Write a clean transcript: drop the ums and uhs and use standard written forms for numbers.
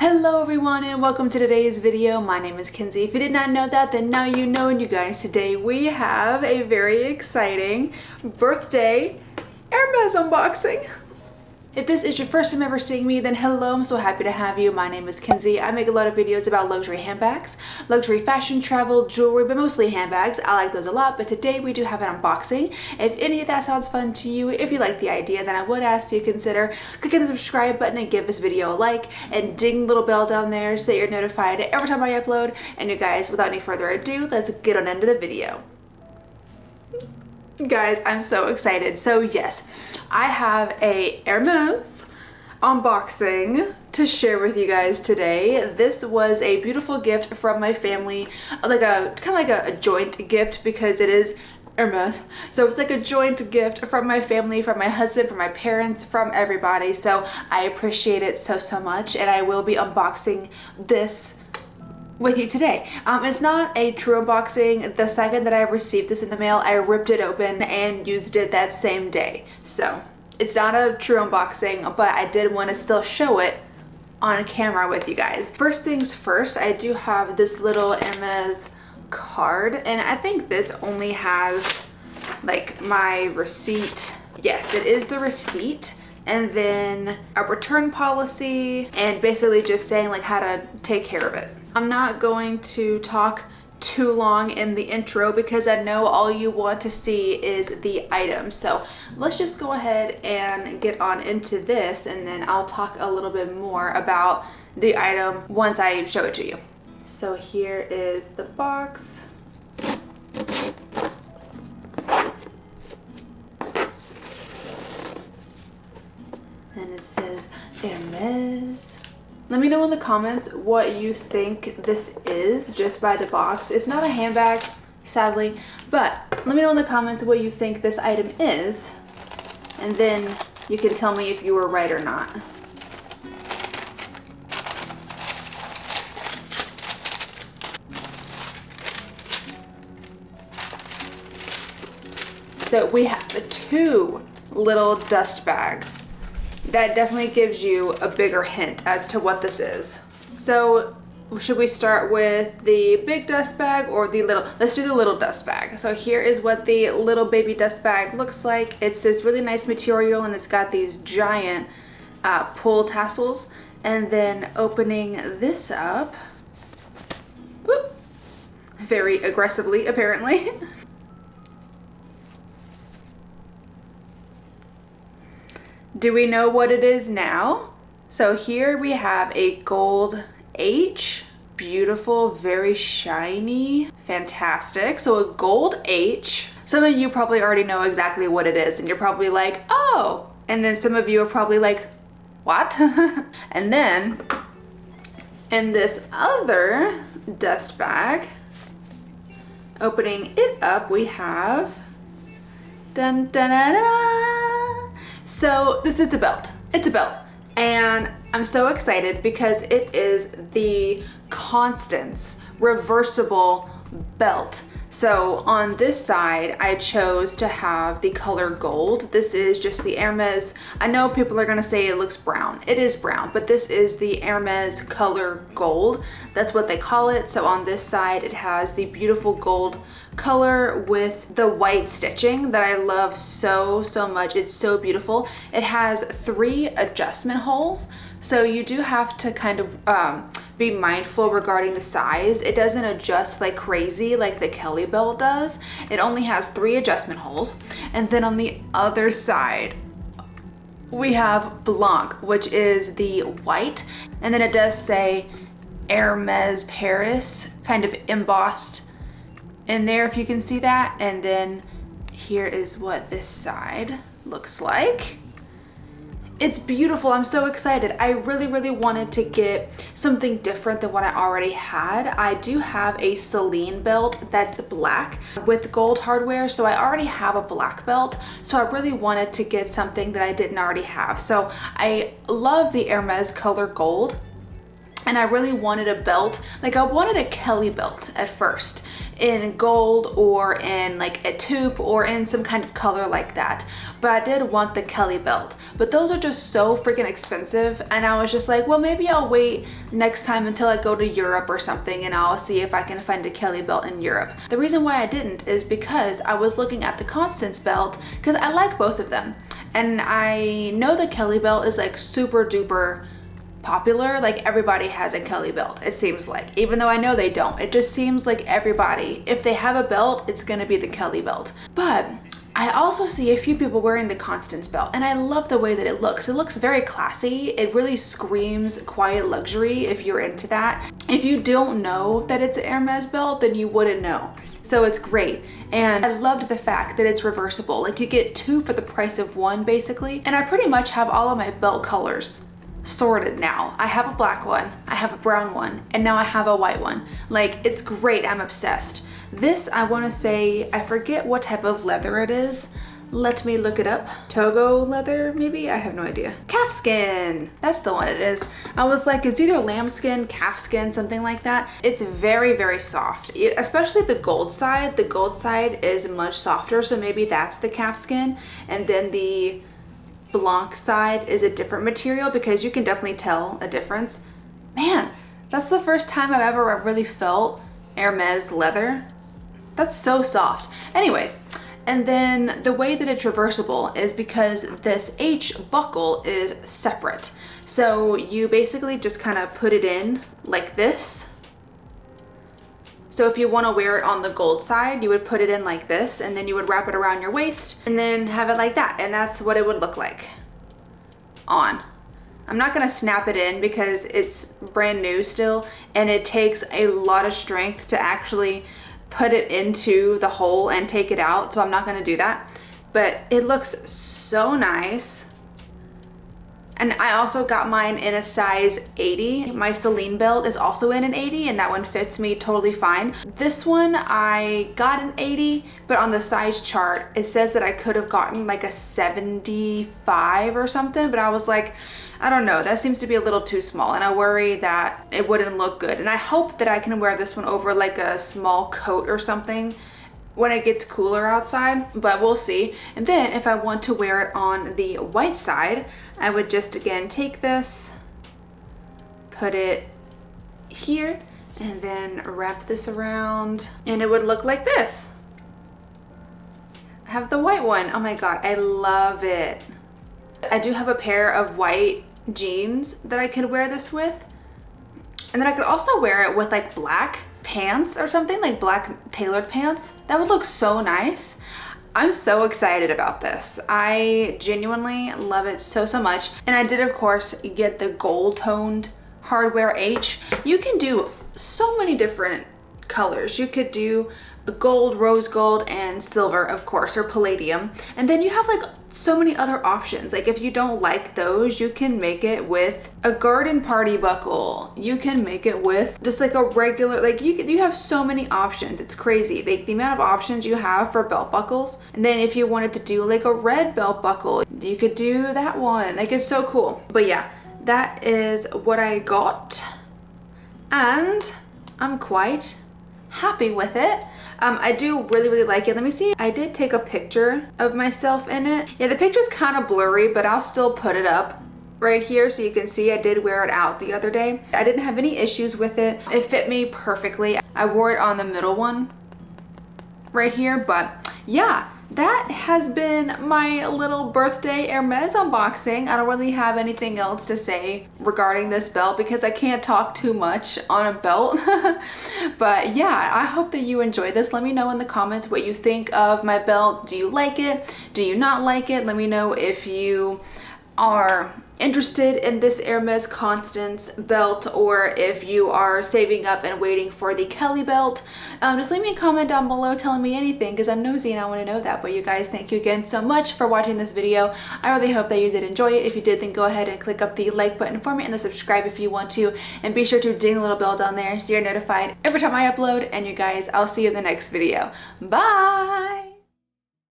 Hello everyone and welcome to today's video. My name is Kenzie. If you did not know that, then now you know. And you guys, today we have a very exciting birthday Hermes unboxing. If this is your first time ever seeing me, then hello, I'm so happy to have you. My name is Kenzie. I make a lot of videos about luxury handbags, luxury fashion, travel, jewelry, but mostly handbags. I like those a lot, but today we do have an unboxing. If any of that sounds fun to you, if you like the idea, then I would ask you to consider clicking the subscribe button and give this video a like and ding the little bell down there so you're notified every time I upload. And you guys, without any further ado, let's get on into the video. Guys, I'm so excited. So yes, I have a Hermes unboxing to share with you guys today. This was a beautiful gift from my family, like a kind of like a joint gift because it is Hermes. So it's like a joint gift from my family, from my husband, from my parents, from everybody. So I appreciate it so much, and I will be unboxing this with you today. It's not a true unboxing. The second that I received this in the mail, I ripped it open and used it that same day. So it's not a true unboxing, but I did want to still show it on camera with you guys. First things first, I do have this little Hermes card, and I think this only has like my receipt. Yes, it is the receipt, and then a return policy, and basically just saying like how to take care of it. I'm not going to talk too long in the intro because I know all you want to see is the item. So let's just go ahead and get on into this, and then I'll talk a little bit more about the item once I show it to you. So here is the box. And it says Hermes. Let me know in the comments what you think this is just by the box. It's not a handbag, sadly, but let me know in the comments what you think this item is, and then you can tell me if you were right or not. So we have two little dust bags. That definitely gives you a bigger hint as to what this is. So should we start with the big dust bag or the little? Let's do the little dust bag. So here is what the little baby dust bag looks like. It's this really nice material, and it's got these giant pull tassels. And then opening this up, whoop, very aggressively apparently. Do we know what it is now? So here we have a gold H, beautiful, very shiny, fantastic. So a gold H. Some of you probably already know exactly what it is, and you're probably like, oh, and then some of you are probably like, what? And then in this other dust bag, opening it up, we have dun dun dun dun. So this is a belt. It's a belt, and I'm so excited because it is the Constance reversible belt. So on this side, I chose to have the color gold. This is just the Hermes. I know people are gonna say it looks brown. It is brown, but this is the Hermes color gold. That's what they call it. So on this side, it has the beautiful gold color with the white stitching that I love so much. It's so beautiful. It has 3 adjustment holes. So you do have to kind of be mindful regarding the size. It doesn't adjust like crazy like the Kelly belt does. It only has 3 adjustment holes. And then on the other side, we have Blanc, which is the white. And then it does say Hermes Paris kind of embossed in there, if you can see that. And then here is what this side looks like. It's beautiful. I'm so excited. I really wanted to get something different than what I already had. I do have a Celine belt that's black with gold hardware, so I already have a black belt. So I really wanted to get something that I didn't already have. So I love the Hermes color gold. and I really wanted a belt. Like I wanted a Kelly belt at first in gold or in like a taupe or in some kind of color like that. But I did want the Kelly belt, but those are just so freaking expensive. And I was just like, well, maybe I'll wait next time until I go to Europe or something and I'll see if I can find a Kelly belt in Europe. The reason why I didn't is because I was looking at the Constance belt because I like both of them. And I know the Kelly belt is like super duper popular. Like everybody has a Kelly belt, it seems like, even though I know they don't. It just seems like everybody, if they have a belt, it's gonna be the Kelly belt. But I also see a few people wearing the Constance belt, and I love the way that it looks. It looks very classy. It really screams quiet luxury if you're into that. If you don't know that it's an Hermes belt, then you wouldn't know. So it's great. And I loved the fact that it's reversible. Like you get two for the price of one basically. And I pretty much have all of my belt colors sorted now. I have a black one, I have a brown one, and now I have a white one. Like it's great, I'm obsessed. This, I want to say, I forget what type of leather it is. Let me look it up. Togo leather, maybe? I have no idea. Calfskin, that's the one it is. I was like, it's either lambskin, calfskin, something like that. It's very, very soft, especially the gold side. The gold side is much softer, so maybe that's the calfskin. And then the Blanc side is a different material because you can definitely tell a difference. Man, that's the first time I've ever really felt Hermes leather. That's so soft. Anyways, and then the way that it's reversible is because this H buckle is separate. So you basically just kind of put it in like this. So if you want to wear it on the gold side, you would put it in like this, and then you would wrap it around your waist and then have it like that. And that's what it would look like on. I'm not going to snap it in because it's brand new still, and it takes a lot of strength to actually put it into the hole and take it out. So I'm not going to do that, but it looks so nice. And I also got mine in a size 80. My Celine belt is also in an 80, and that one fits me totally fine. This one I got an 80, but on the size chart, it says that I could have gotten like a 75 or something, but I was like, I don't know, that seems to be a little too small, and I worry that it wouldn't look good. And I hope that I can wear this one over like a small coat or something when it gets cooler outside, but we'll see. And then if I want to wear it on the white side, I would just again take this, put it here, and then wrap this around, and it would look like this. I have the white one. Oh my god, I love it. I do have a pair of white jeans that I could wear this with, and then I could also wear it with like black pants or something, like black tailored pants. That would look so nice. I'm so excited about this. I genuinely love it so much. And I did of course get the gold toned hardware H. You can do so many different colors. You could do gold, rose gold, and silver, of course, or palladium. And then you have like so many other options. Like if you don't like those, you can make it with a garden party buckle. You can make it with just like a regular, like you have so many options. It's crazy. Like the amount of options you have for belt buckles. And then if you wanted to do like a red belt buckle, you could do that one. Like it's so cool. But yeah, that is what I got. And I'm quite happy with it. I do really like it. Let me see. I did take a picture of myself in it. Yeah, the picture's kind of blurry, but I'll still put it up right here so you can see I did wear it out the other day. I didn't have any issues with it. It fit me perfectly. I wore it on the middle one right here, but yeah, that has been my little birthday Hermes unboxing. I don't really have anything else to say regarding this belt because I can't talk too much on a belt. But yeah, I hope that you enjoy this. Let me know in the comments what you think of my belt. Do you like it? Do you not like it? Let me know if you are interested in this Hermes Constance belt or if you are saving up and waiting for the Kelly belt. Just leave me a comment down below telling me anything because I'm nosy and I want to know that. But you guys, thank you again so much for watching this video. I really hope that you did enjoy it. If you did, then go ahead and click up the like button for me and the subscribe if you want to, and be sure to ding the little bell down there so you're notified every time I upload. And you guys, I'll see you in the next video. Bye!